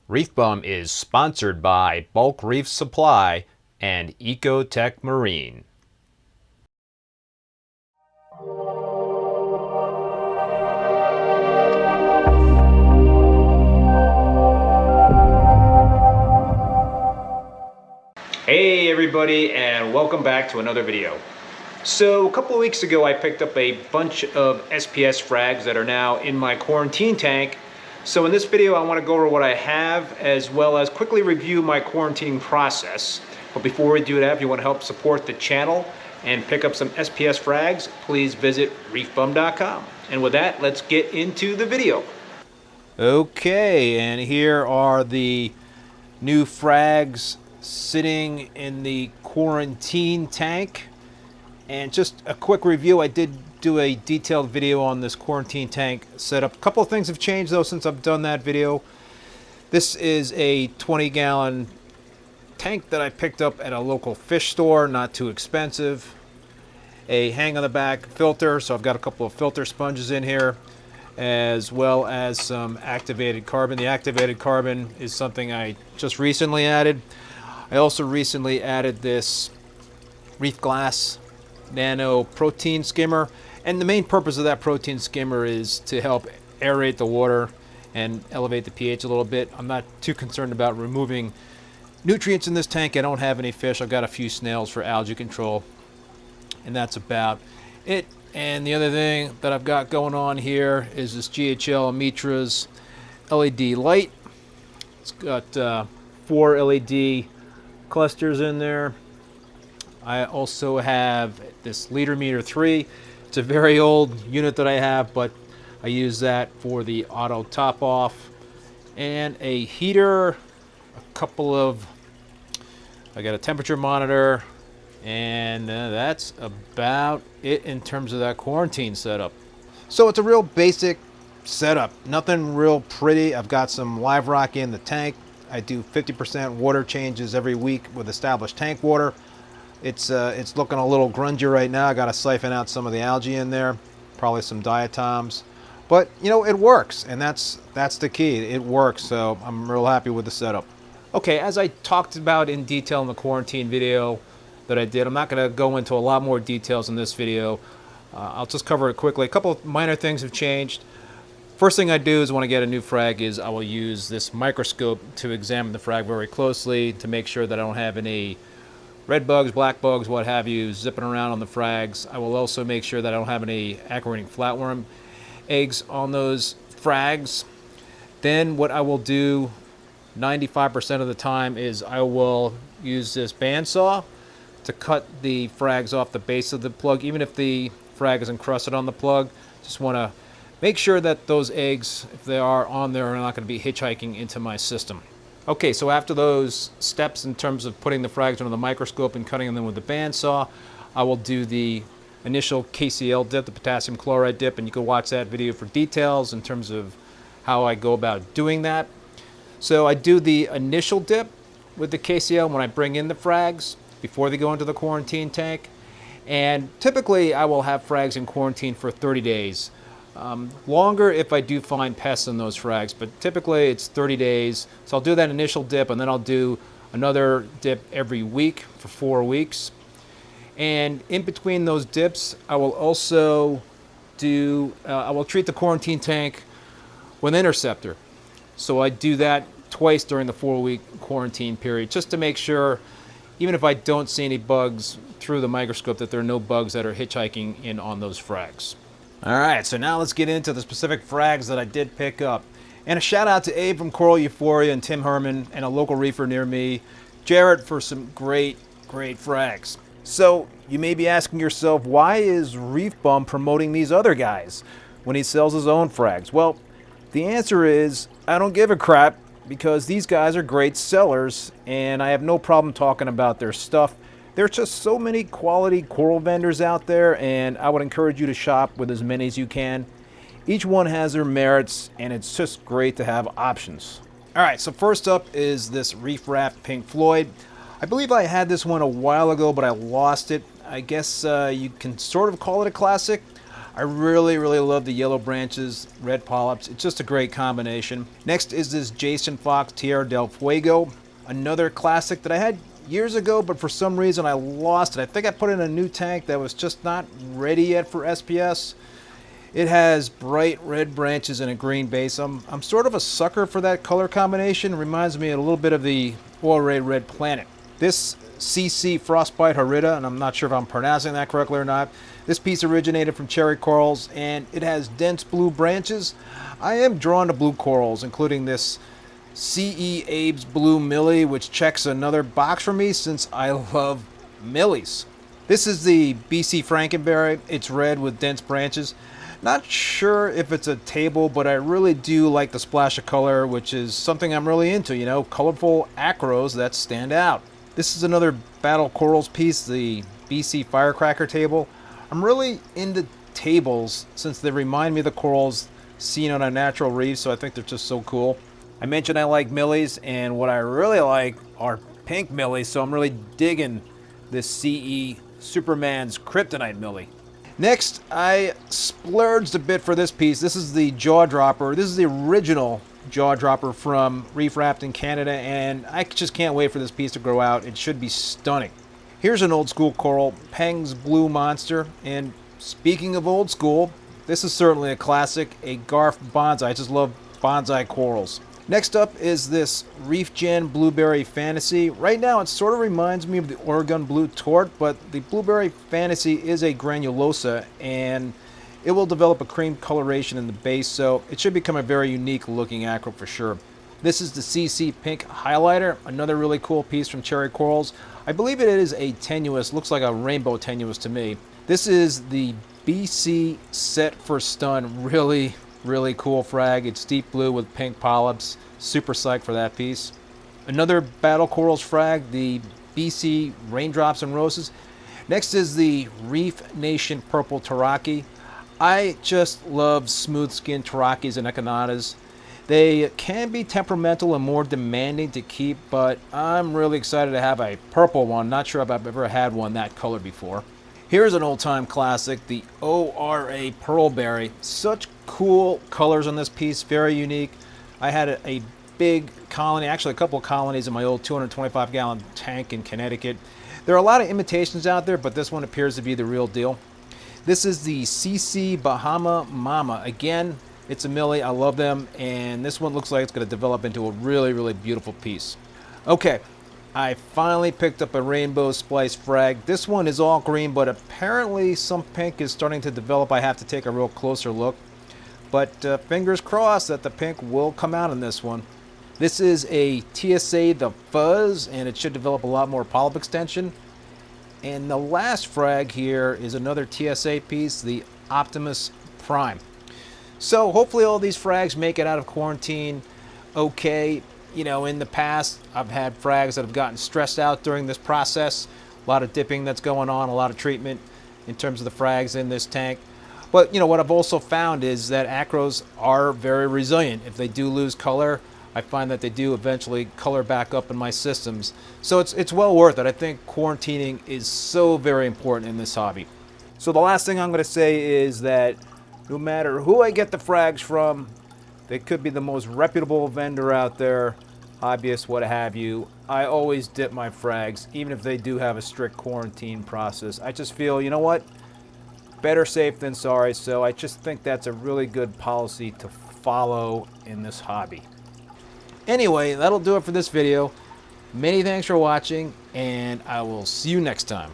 ReefBum is sponsored by Bulk Reef Supply and Ecotech Marine. Hey everybody, and welcome back to another video. So a couple of weeks ago I picked up a bunch of SPS frags that are now in my quarantine tank. So in this video I want to go over what I have as well as quickly review my quarantining process. But before we do that, if you want to help support the channel and pick up some SPS frags, please visit reefbum.com. And with that, let's get into the video. Okay, and here are the new frags sitting in the quarantine tank. And just a quick review, I did do a detailed video on this quarantine tank setup. A couple of things have changed though since I've done that video. This is a 20-gallon tank that I picked up at a local fish store, not too expensive. A hang on the back filter, so I've got a couple of filter sponges in here, as well as some activated carbon. The activated carbon is something I just recently added. I also recently added this Reef Glass Nano protein skimmer, and the main purpose of that protein skimmer is to help aerate the water and elevate the pH a little bit. I'm not too concerned about removing nutrients in this tank. I don't have any fish. I've got a few snails for algae control, and that's about it. And the other thing that I've got going on here is this GHL Mitras LED light. It's got 4 LED clusters in there. I also have this Liter Meter 3. It's a very old unit that I have, but I use that for the auto top off. And a heater, I got a temperature monitor, and that's about it in terms of that quarantine setup. So it's a real basic setup, nothing real pretty. I've got some live rock in the tank. I do 50% water changes every week with established tank water. It's looking a little grungy right now. I got to siphon out some of the algae in there, probably some diatoms, but you know, it works, and that's the key. It works, so I'm real happy with the setup. Okay, as I talked about in detail in the quarantine video that I did, I'm not going to go into a lot more details in this video. I'll just cover it quickly. A couple of minor things have changed. First thing I do is when I get a new frag is I will use this microscope to examine the frag very closely to make sure that I don't have any red bugs, black bugs, what have you, zipping around on the frags. I will also make sure that I don't have any aquarium flatworm eggs on those frags. Then what I will do 95% of the time is I will use this bandsaw to cut the frags off the base of the plug, even if the frag is encrusted on the plug. Just want to make sure that those eggs, if they are on there, are not going to be hitchhiking into my system. Okay, so after those steps in terms of putting the frags under the microscope and cutting them with the bandsaw, I will do the initial KCl dip, the potassium chloride dip, and you can watch that video for details in terms of how I go about doing that. So I do the initial dip with the KCl when I bring in the frags before they go into the quarantine tank, and typically I will have frags in quarantine for 30 days. Longer if I do find pests in those frags, but typically it's 30 days. So I'll do that initial dip, and then I'll do another dip every week for 4 weeks. And in between those dips, I will also do, I will treat the quarantine tank with interceptor. So I do that twice during the 4-week quarantine period, just to make sure, even if I don't see any bugs through the microscope, that there are no bugs that are hitchhiking in on those frags. All right, so now let's get into the specific frags that I did pick up. And a shout out to Abe from Coral Euphoria and Tim Herman and a local reefer near me, Jared, for some great frags. So you may be asking yourself, why is ReefBum promoting these other guys when he sells his own frags? Well, the answer is I don't give a crap, because these guys are great sellers and I have no problem talking about their stuff. There's just so many quality coral vendors out there, and I would encourage you to shop with as many as you can. Each one has their merits, and it's just great to have options. All right, so first up is this Reef Raft Pink Floyd. I believe I had this one a while ago, but I lost it. I guess you can sort of call it a classic. I I really love the yellow branches, red polyps. It's just a great combination. Next is this Jason Fox Tierra del Fuego, another classic that I had years ago, but for some reason I lost it. I think I put in a new tank that was just not ready yet for SPS. It has bright red branches and a green base. I'm sort of a sucker for that color combination. It reminds me a little bit of the Oil Red Planet. This CC Frostbite Harida, and I'm not sure if I'm pronouncing that correctly or not. This piece originated from cherry corals, and it has dense blue branches. I am drawn to blue corals, including this CE Abe's Blue Millie, which checks another box for me since I love millies. This is the BC Frankenberry. It's red with dense branches. Not sure if it's a table, but I really do like the splash of color, which is something I'm really into, you know, colorful acros that stand out. This is another Battle Corals piece, the BC Firecracker table. I'm really into tables since they remind me of the corals seen on a natural reef, so I think they're just so cool. I mentioned I like millies, and what I really like are pink millies, so I'm really digging this CE Superman's Kryptonite millie. Next, I splurged a bit for this piece. This is the Jawdropper. This is the original Jawdropper from Reef Raft in Canada, and I just can't wait for this piece to grow out. It should be stunning. Here's an old school coral, Peng's Blue Monster, and speaking of old school, this is certainly a classic, a Garf bonsai. I just love bonsai corals. Next up is this Reef Gen Blueberry Fantasy. Right now it sort of reminds me of the Oregon Blue Tort, but the Blueberry Fantasy is a granulosa and it will develop a cream coloration in the base, so it should become a very unique looking acro for sure. This is the CC Pink Highlighter, another really cool piece from Cherry Corals. I believe it is a tenuous, looks like a rainbow tenuous to me. This is the BC Set for Stun, really cool frag. It's deep blue with pink polyps. Super psyched for that piece. Another Battle Corals frag, the BC Raindrops and Roses. Next is the Reef Nation Purple Taraki. I just love smooth skinned Tarakis and Echinatas. They can be temperamental and more demanding to keep, but I'm really excited to have a purple one. Not sure if I've ever had one that color before. Here's an old-time classic, the ORA Pearlberry. Such cool colors on this piece, very unique. I had a big colony, actually a couple of colonies in my old 225-gallon tank in Connecticut. There are a lot of imitations out there, but this one appears to be the real deal. This is the CC Bahama Mama. Again, it's a millie, I love them, and this one looks like it's going to develop into a really beautiful piece. Okay. I finally picked up a rainbow splice frag. This one is all green, but apparently some pink is starting to develop. I have to take a real closer look. But fingers crossed that the pink will come out in this one. This is a TSA the Fuzz, and it should develop a lot more polyp extension. And the last frag here is another TSA piece, the Optimus Prime. So hopefully all these frags make it out of quarantine okay. You know, in the past, I've had frags that have gotten stressed out during this process. A lot of dipping that's going on, a lot of treatment in terms of the frags in this tank. But, you know, what I've also found is that acros are very resilient. If they do lose color, I find that they do eventually color back up in my systems. So it's well worth it. I think quarantining is so very important in this hobby. So the last thing I'm going to say is that no matter who I get the frags from, they could be the most reputable vendor out there, hobbyist, what have you. I always dip my frags, even if they do have a strict quarantine process. I just feel, you know what? Better safe than sorry, so I just think that's a really good policy to follow in this hobby. Anyway, that'll do it for this video. Many thanks for watching, and I will see you next time.